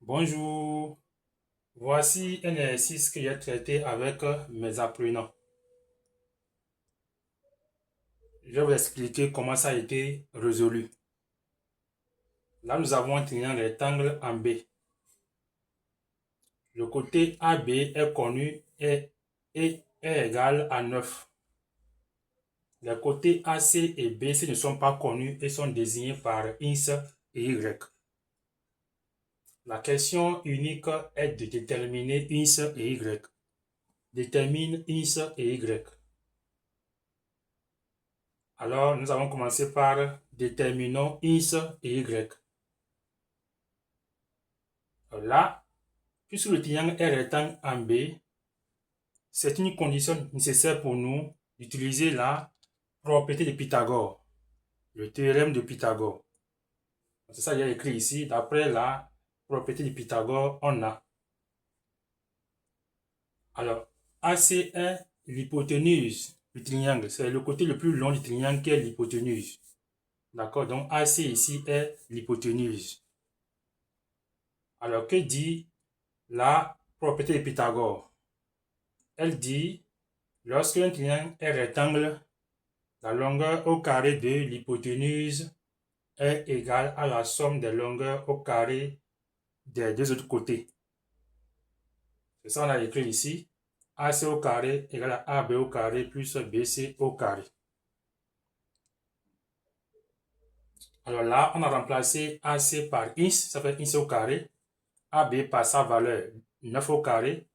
Bonjour, voici un exercice que j'ai traité avec mes apprenants. Je vais vous expliquer comment ça a été résolu. Là, nous avons un triangle rectangle en B. Le côté AB est connu et est égal à 9. Les côtés AC et BC ne sont pas connus et sont désignés par X et Y. La question unique est de déterminer X et Y. Détermine X et Y. Alors, nous allons commencer par déterminons X et Y. Là, puisque le triangle est rectangle en B, c'est une condition nécessaire pour nous d'utiliser la propriété de Pythagore, le théorème de Pythagore. C'est ça que j'ai écrit ici. D'après la propriété de Pythagore, on a. Alors, AC est l'hypoténuse du triangle. C'est le côté le plus long du triangle qui est l'hypoténuse. D'accord? Donc, AC ici est l'hypoténuse. Alors, que dit la propriété de Pythagore? Elle dit, lorsque un triangle est rectangle, la longueur au carré de l'hypoténuse est égale à la somme des longueurs au carré des deux autres côtés. C'est ça qu'on a écrit ici. AC au carré égale à AB au carré plus BC au carré. Alors là, on a remplacé AC par X, ça fait X au carré. AB par sa valeur 9 au carré.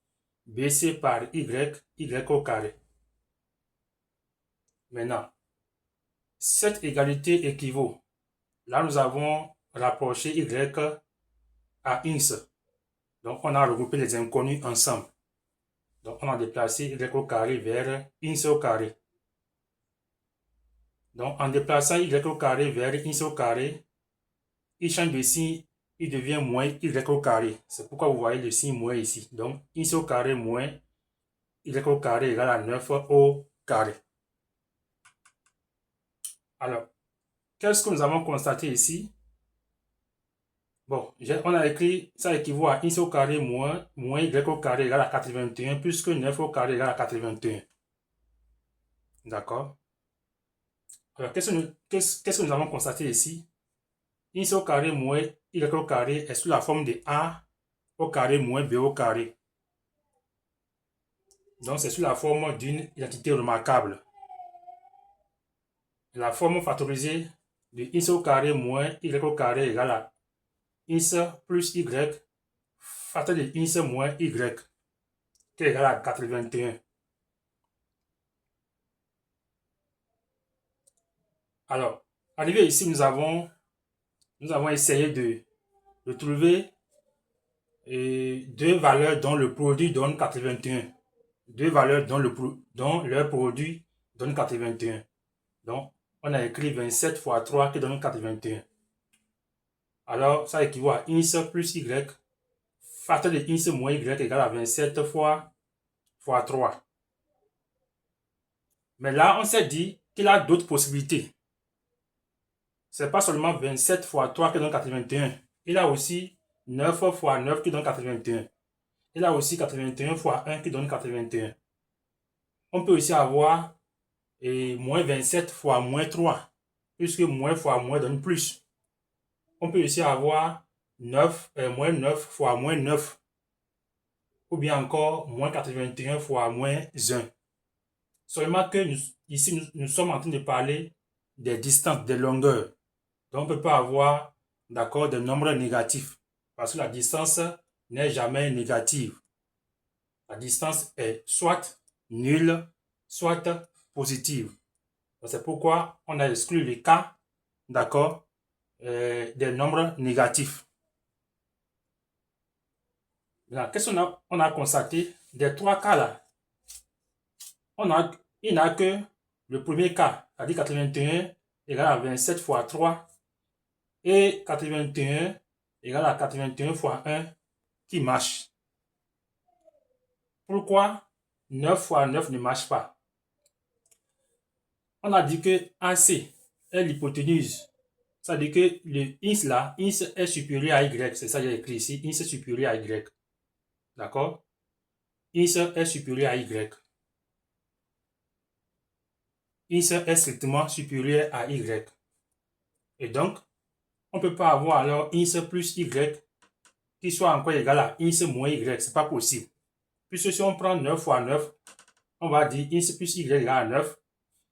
BC par Y au carré. Maintenant, cette égalité équivaut. Là, nous avons rapproché Y à X. Donc, on a regroupé les inconnus ensemble. Donc, on a déplacé Y au carré vers X au carré. Donc, en déplaçant Y au carré vers X au carré, il change de signe, il devient moins Y au carré. C'est pourquoi vous voyez le signe moins ici. Donc, X au carré moins Y au carré égale à 9 au carré. Alors, qu'est-ce que nous avons constaté ici? Bon, on a écrit, ça équivaut à X au carré moins Y au carré égale à 81, puisque 9 au carré égale à 81. D'accord? Alors, qu'est-ce que nous avons constaté ici? X au carré moins Y au carré est sous la forme de A au carré moins B au carré. Donc, c'est sous la forme d'une identité remarquable. La forme factorisée de X au carré moins Y au carré égale à X plus Y facteur de X moins Y qui est égal à 81. Alors, arrivé ici, nous avons essayé de trouver deux valeurs dont le produit donne 81. Deux valeurs dont leur produit donne 81. Donc, on a écrit 27 fois 3 qui donne 81. Alors, ça équivaut à X plus Y. Facteur de X moins Y égale à 27 fois 3. Mais là, on s'est dit qu'il a d'autres possibilités. C'est pas seulement 27 fois 3 qui donne 81. Il a aussi 9 fois 9 qui donne 81. Il a aussi 81 fois 1 qui donne 81. On peut aussi avoir moins 27 fois moins 3, puisque moins fois moins donne plus. On peut aussi avoir moins 9 fois moins 9, ou bien encore moins 81 fois moins 1. Seulement que ici, nous sommes en train de parler des distances, des longueurs. Donc, on ne peut pas avoir, d'accord, des nombres négatifs, parce que la distance n'est jamais négative. La distance est soit nulle, soit positive. C'est pourquoi on a exclu les cas, d'accord, des nombres négatifs. Qu'est-ce qu'on a constaté? Des trois cas là, il n'y a que le premier cas, c'est-à-dire 81 égale à 27 fois 3 et 81 égale à 81 fois 1 qui marche. Pourquoi 9 fois 9 ne marche pas? On a dit que AC est l'hypoténuse Ça veut dire que le ins là, ins est supérieur à y. C'est ça que j'ai écrit ici. Ins est supérieur à y. D'accord? Ins est supérieur à y. Ins est strictement supérieur à y. Et donc, on ne peut pas avoir alors ins plus y qui soit encore égal à ins moins y. Ce n'est pas possible. Puisque si on prend 9 fois 9, on va dire ins plus y égale à 9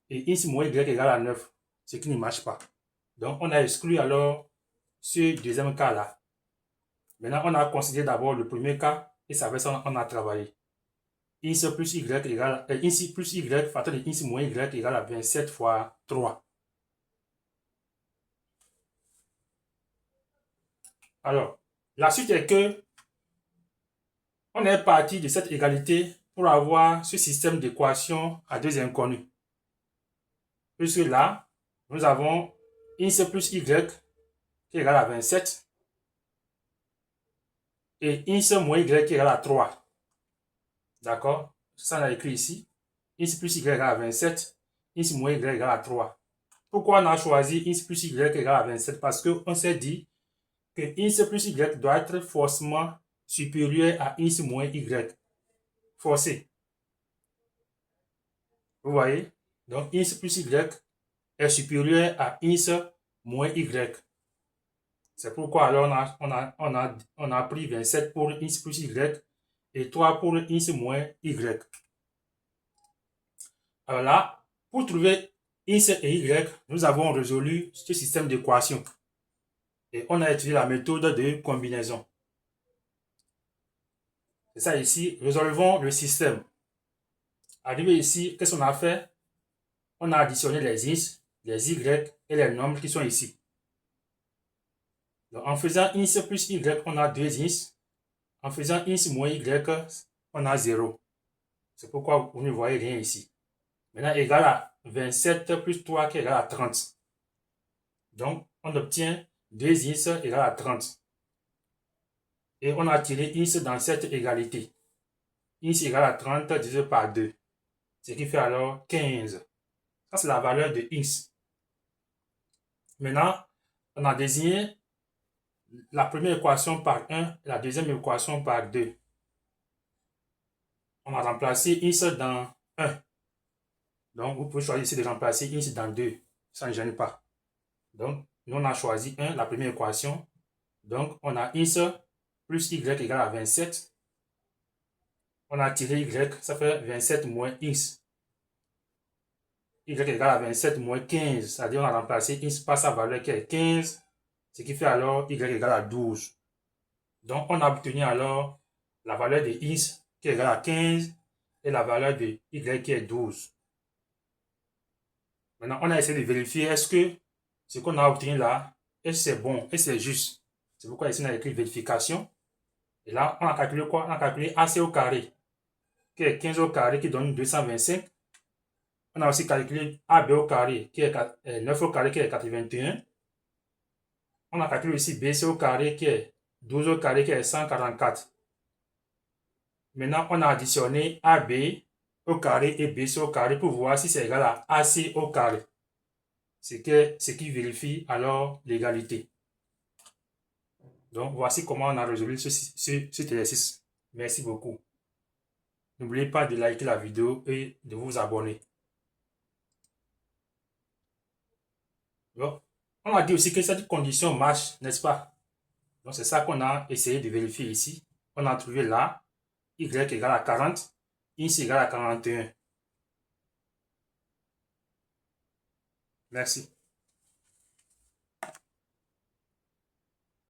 et ins moins y égale à 9. Ce qui ne marche pas. Donc, on a exclu alors ce deuxième cas-là. Maintenant, on a considéré d'abord le premier cas et c'est avec ça qu'on a travaillé. Ins plus y égale ins plus y facteur de ins moins y égale à 27 fois 3. Alors, la suite est que on est parti de cette égalité pour avoir ce système d'équations à deux inconnus. Puisque là, nous avons ins plus y qui est égal à 27 et ins moins y qui est égal à 3. D'accord? Ça, on a écrit ici. Ins plus y égale à 27, ins moins y égale à 3. Pourquoi on a choisi ins plus y égale à 27? Parce qu'on s'est dit que ins plus y doit être forcément supérieur à ins moins y. Forcé. Vous voyez? Donc, ins plus y est supérieur à ins moins y. C'est pourquoi alors on a pris 27 pour ins plus y et 3 pour ins moins y. Alors là, pour trouver ins et y, nous avons résolu ce système d'équations. Et on a utilisé la méthode de combinaison. C'est ça ici. Résolvons le système. Arrivé ici, qu'est-ce qu'on a fait? On a additionné les ins, les y et les nombres qui sont ici. Donc, en faisant ins plus y, on a 2 ins. En faisant ins moins y, on a 0. C'est pourquoi vous ne voyez rien ici. Maintenant, égal à 27 plus 3 qui est égal à 30. Donc, on obtient 2 ins égal à 30. Et on a tiré ins dans cette égalité. Ins égale à 30 divisé par 2. Ce qui fait alors 15. Ça, c'est la valeur de ins. Maintenant, on a désigné la première équation par 1 et la deuxième équation par 2. On a remplacé ins dans 1. Donc, vous pouvez choisir ici de remplacer ins dans 2. Ça ne gêne pas. Donc, nous, on a choisi 1, la première équation. Donc, on a ins plus y égale à 27. On a tiré y, ça fait 27 moins ins. Y égale à 27 moins 15. C'est-à-dire, on a remplacé ins par sa valeur qui est 15. Ce qui fait alors y égale à 12. Donc, on a obtenu alors la valeur de ins qui est égale à 15 et la valeur de y qui est 12. Maintenant, on a essayé de vérifier est-ce que ce qu'on a obtenu là, est-ce que c'est bon, est-ce que c'est juste. C'est pourquoi ici on a écrit vérification. Et là, on a calculé quoi? On a calculé AC au carré, qui est 15 au carré, qui donne 225. On a aussi calculé AB au carré, qui est 9 au carré, qui est 81. On a calculé aussi BC au carré, qui est 12 au carré, qui est 144. Maintenant, on a additionné AB au carré et BC au carré pour voir si c'est égal à AC au carré. Ce qui vérifie alors l'égalité. Donc, voici comment on a résolu cet exercice. Merci beaucoup. N'oubliez pas de liker la vidéo et de vous abonner. Bon. On a dit aussi que cette condition marche, n'est-ce pas? Donc, c'est ça qu'on a essayé de vérifier ici. On a trouvé là, y égale à 40, ins égale à 41. Merci.